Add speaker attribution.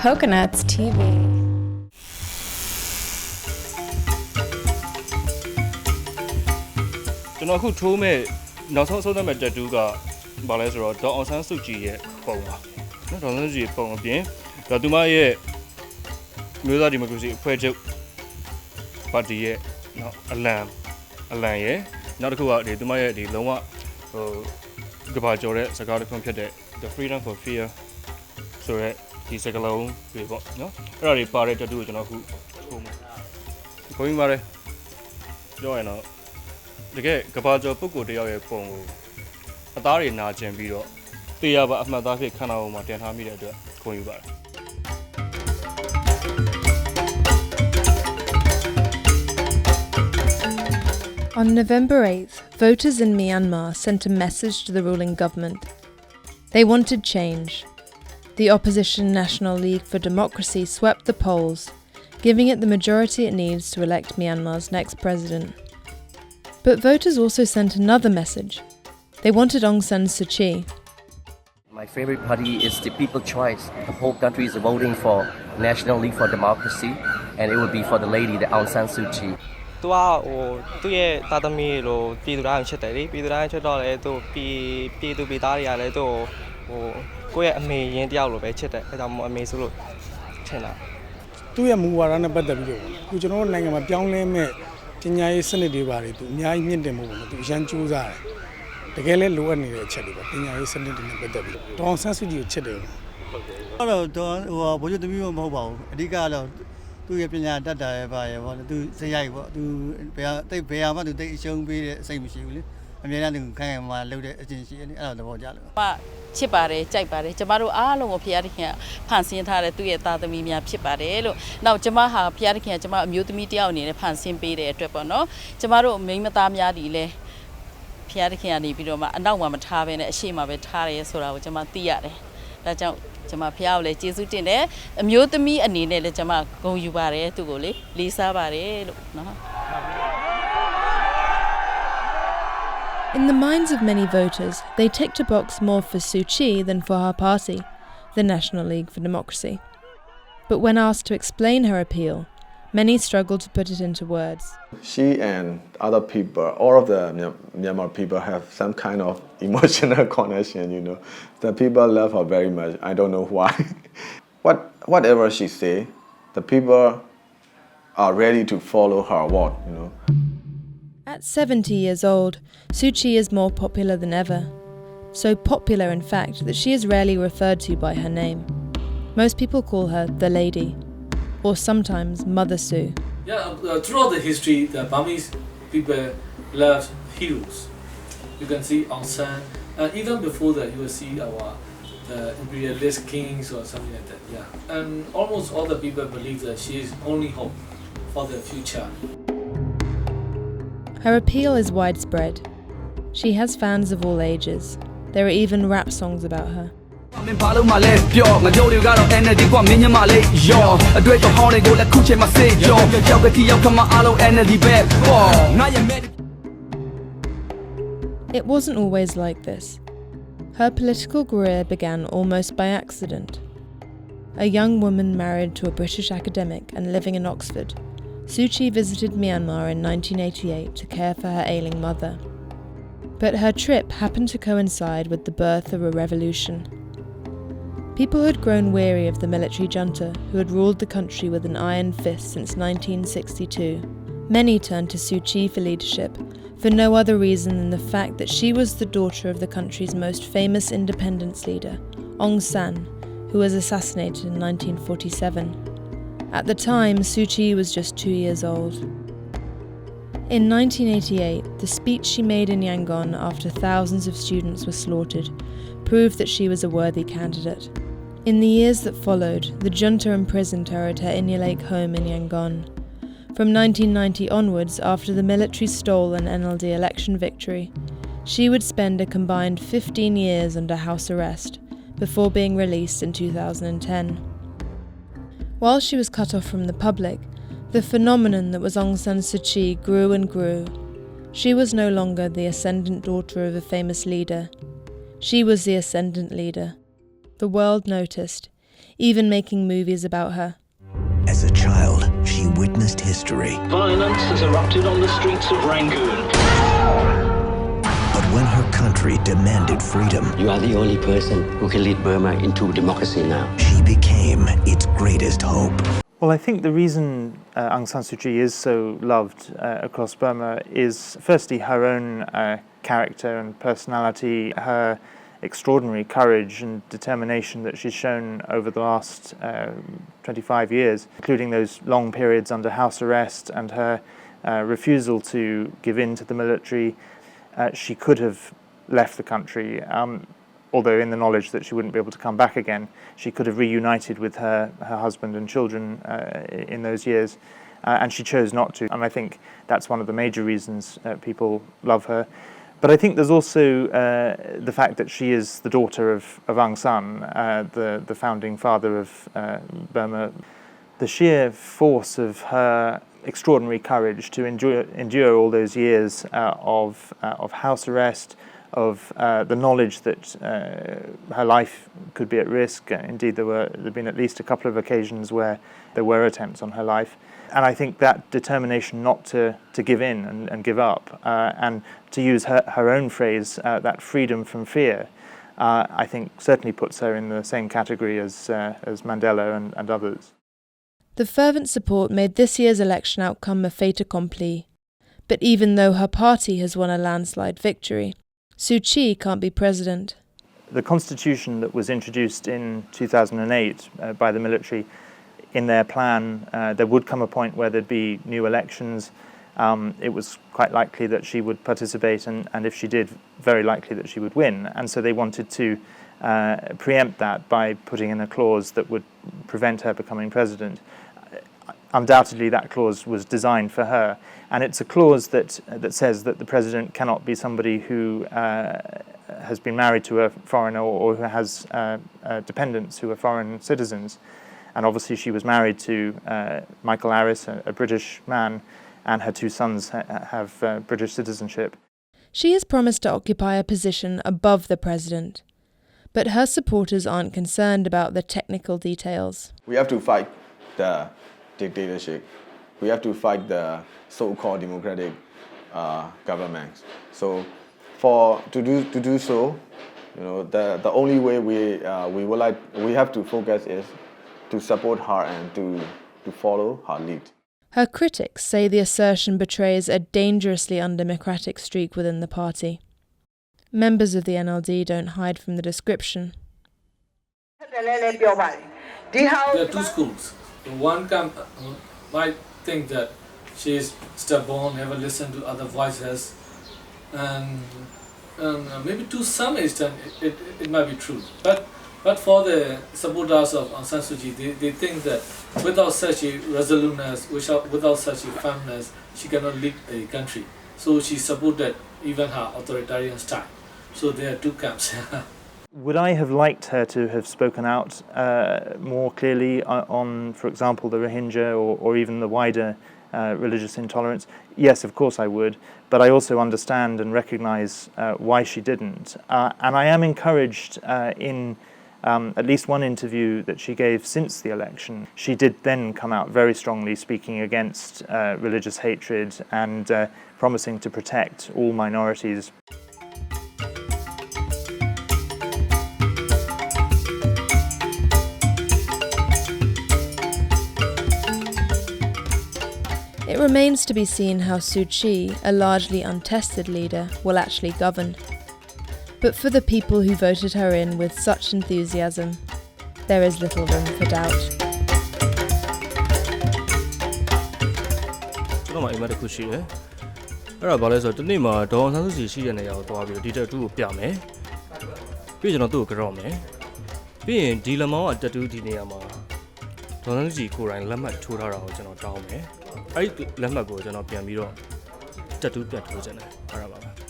Speaker 1: Coconuts TV.
Speaker 2: ကျွန်တော်အခုထိုးမဲ့နောက်ဆုံးအဆုံးသတ်မဲ့ tattoo ကဘာလဲဆိုတော့ဒေါ်အောင်ဆန်းစုကြည်ရဲ့ပုံပါနော်ဒေါ်အောင်ဆန်းစုကြည်ပုံအပြင်ဒါသူမရဲ့မျိုးသားဒီမိုကရေစီအဖွဲ့ချုပ်ပါတီရဲ့နော်အလံရဲ့နောက်တစ်ခုကဒီသူမရဲ့ဒီလုံးဝဟိုကဘာကျော်တဲ့စကားတစ်ခုဖြစ်တဲ့ the freedom for fear ဆိုရဲဒီစကားလုံးတွေပေါ့နော်အဲ့ဒါတွေပါတဲ့ tattoo ကိုကျွန်တော်အခုထိုးမှာခေါင်းပါတယ်ပြောရရင်တော့တကယ်ကဘာကျော်ပုဂ္ဂိုလ်တယောက်ရဲ့ပုံကိုအသားတွေနာကျင်ပြီးတော့တေးရပါအမှတ်သားဖြစ်ခန္ဓာကိုယ်မှာတင်ထားမိတဲ့အတွက်ဂုဏ်ယူပါတယ်
Speaker 1: On November 8th, voters in Myanmar sent a message to the ruling government. They wanted change. The opposition National League for Democracy swept the polls, giving it the majority it needs to elect Myanmar's next president. But voters also sent another message. They wanted Aung San Suu Kyi.
Speaker 3: My favorite party is the People's Choice. The whole country is voting for National League for Democracy, and it would be for the lady, the Aung San Suu Kyi.
Speaker 4: သူကသူ့ရဲ့တာသမီလိုပြည်သူတိုင်းချစ်တယ်လေပြည်သူတိုင်းချစ်တော့လေသူပြည်သူပြည်သားတွေကလည်းသူကိုယ့်ရဲ့အမေရင်းတယောက်လိုပဲချစ်တယ်အဲဒါမှမဟုတ်အမေဆိုလို့ထင်တာ
Speaker 5: သူ့ရဲ့မူဝါဒနဲ့ပတ်သက်ပြီးတော့အခုကျွန်တော်တို့နိုင်ငံမှာပြောင်းလဲမဲ့ပညာရေးစနစ်တွေပါတယ်သူအများကြီးမြင့်တင်မှုပေါ့သူအရန်ကြိုးစားတယ်တကယ်လည်းလိုအပ်နေတဲ့အချက်တွေပေါ့ပညာရေးစနစ်တွေနဲ့ပတ်သက်ပြီးတော့ဒေါအောင်ဆန်းစုကြည်ကိုချစ်တယ်
Speaker 6: ဟုတ်တော့ဘိုးချုပ်သမီးမဟုတ်ပါဘူးအဓိကတော့သူ့ရဲ့ပညာတတ်တာရဲ့ပါရဲ့ပေါ့သူစရိုက်ပေါ့သူဘယ်ဟာမှသူတိတ်အရှုံးပေးတဲ့အစိတ်မရှိဘူးလေအများနဲ့သူခိုင်မှာလှုပ်တဲ့အချင်းရှိတယ်လေအဲ့ဒါသဘောကျလို့
Speaker 7: ချစ်ပါတယ်ကြိုက်ပါတယ်ကျမတို့အားလုံးကိုဖခင်တခင်ဖန်ဆင်းထားတဲ့သူ့ရဲ့သားသမီးများဖြစ်ပါတယ်လို့နောက်ကျမဟာဖခင်တခင်ကျမအမျိုးသမီးတယောက်အနေနဲ့ဖန်ဆင်းပေးတဲ့အတွက်ပေါ့နော်ကျမတို့မိန်းမသားများဒီလဲဖခင်တခင်ကနေပြီးတော့မှအနောက်မှာမထားဘဲနဲ့အရှိမပဲထားရဲဆိုတာကိုကျမသိရတယ်ဒါကြောင့်ကျမဖခင်ကိုလည်းကျေးဇူးတင်တယ်အမျိုးသမီးအနေနဲ့လည်းကျမဂုဏ်ယူပါတယ်သူ့ကိုလေလေးစားပါတယ်လို့နော်
Speaker 1: In the minds of many voters, they ticked a box more for Suu Kyi than for her party, the National League for Democracy. But when asked to explain her appeal, many struggled to put it into words.
Speaker 8: She and other people, all of the Myanmar people have some kind of emotional connection, you know. The people love her very much. I don't know why. Whatever she say, the people are ready to follow her word, you know.
Speaker 1: At 70 years old, Suu Kyi is more popular than ever. So popular, in fact, that she is rarely referred to by her name. Most people call her the Lady, or sometimes Mother Suu.
Speaker 9: Yeah, throughout the history, the Burmese people love heroes. You can see Aung San, even before that, you will see our imperialist kings or something like that. Yeah, and almost all the people believe that she is only hope for the future.
Speaker 1: Her appeal is widespread. She has fans of all ages. There are even rap songs about her. It wasn't always like this. Her political career began almost by accident. A young woman married to a British academic and living in Oxford, Suu Kyi visited Myanmar in 1988 to care for her ailing mother. But her trip happened to coincide with the birth of a revolution. People had grown weary of the military junta who had ruled the country with an iron fist since 1962. Many turned to Suu Kyi for leadership, for no other reason than the fact that she was the daughter of the country's most famous independence leader, Aung San, who was assassinated in 1947. At the time, Suu Kyi was just 2 years old. In 1988, the speech she made in Yangon after thousands of students were slaughtered proved that she was a worthy candidate. In the years that followed, the junta imprisoned her at her Inyalake home in Yangon. From 1990 onwards, after the military stole an NLD election victory, she would spend a combined 15 years under house arrest before being released in 2010. While she was cut off from the public, the phenomenon that was Aung San Suu Kyi grew and grew. She was no longer the ascendant daughter of a famous leader. She was the ascendant leader. The world noticed. even making movies about her.
Speaker 10: As a child, she witnessed history.
Speaker 11: Violence has erupted on the streets of Rangoon.
Speaker 10: But when her country demanded freedom,
Speaker 11: You are the only person who can lead Burma into democracy now.
Speaker 10: she became its greatest hope.
Speaker 12: Well, I think the reason Aung San Suu Kyi is so loved across Burma is firstly her own character and personality, her extraordinary courage and determination that she's shown over the last 25 years, including those long periods under house arrest and her refusal to give in to the military. She could have left the country, although in the knowledge that she wouldn't be able to come back again. She could have reunited with her husband and children in those years, and she chose not to. And I think that's one of the major reasons people love her. But I think there's also the fact that she is the daughter of Aung San, the founding father of Burma. The sheer force of her extraordinary courage to endure all those years of house arrest, of the knowledge that her life could be at risk. Indeed, there have been at least a couple of occasions where there were attempts on her life. And I think that determination not to give in and give up, and to use her own phrase, that freedom from fear, I think certainly puts her in the same category as Mandela and others.
Speaker 1: The fervent support made this year's election outcome a fait accompli. But even though her party has won a landslide victory, Suu Kyi can't be president.
Speaker 12: The constitution that was introduced in 2008 by the military, in their plan, there would come a point where there'd be new elections. It was quite likely that she would participate, and if she did, very likely that she would win. And so they wanted to preempt that by putting in a clause that would prevent her becoming president. Undoubtedly, that clause was designed for her, and it's a clause that says that the president cannot be somebody who has been married to a foreigner or who has dependents who are foreign citizens. And obviously she was married to Michael Harris, a British man, and her two sons have British citizenship.
Speaker 1: She has promised to occupy a position above the president, but her supporters aren't concerned about the technical details.
Speaker 8: We have to fight the dictatorship. We have to fight the so-called democratic governments. So, to do so, the only way we have to focus is to support her and to follow her lead.
Speaker 1: Her critics say the assertion betrays a dangerously undemocratic streak within the party. Members of the NLD don't hide from the description.
Speaker 9: There are two schools. One camp might think that she is stubborn, never listen to other voices, and maybe to some extent it might be true. But for the supporters of Aung San Suu Kyi, they think that without such a resoluteness, without such a firmness, she cannot lead a country. So she supported even her authoritarian style. So there are two camps.
Speaker 12: Would I have liked her to have spoken out more clearly on, for example, the Rohingya or even the wider religious intolerance? Yes, of course I would, but I also understand and recognise why she didn't. And I am encouraged in at least one interview that she gave since the election. She did then come out very strongly speaking against religious hatred and promising to protect all minorities.
Speaker 1: It remains to be seen how Suu Kyi, a largely untested leader, will actually govern. But for the people who voted her in with such enthusiasm, there is little room for doubt.
Speaker 2: ကျွန်တော်မှအိမ်မက်တစ်ခုရှိတယ်အဲ့ဒါဘာလဲဆိုတော့ဒီနေ့မှာဒေါ်အောင်ဆန်းစုကြည်ရှိတဲ့နေရာကိုသွားပြီးတော့ဒီတက်တူးကိုပြမယ်ပြီးကျွန်တော်သူ့ကိုကြောက်မယ်ပြီးရင်ဒီလက်မောင်းကတက်တူးဒီနေရာမှာဒေါ်အောင်ဆန်းစုကြည်ကိုယ်တိုင်လက်မှတ်ထိုးထားတာကိုကျွန်တော်တောင်းမယ်အဲ့ဒီလက်မှတ်ကိုကျွန်တော်ပြန်ပြီးတော့တက်တူးပြန်ထိုးခြင်းတယ်အဲ့ဒါပါပဲ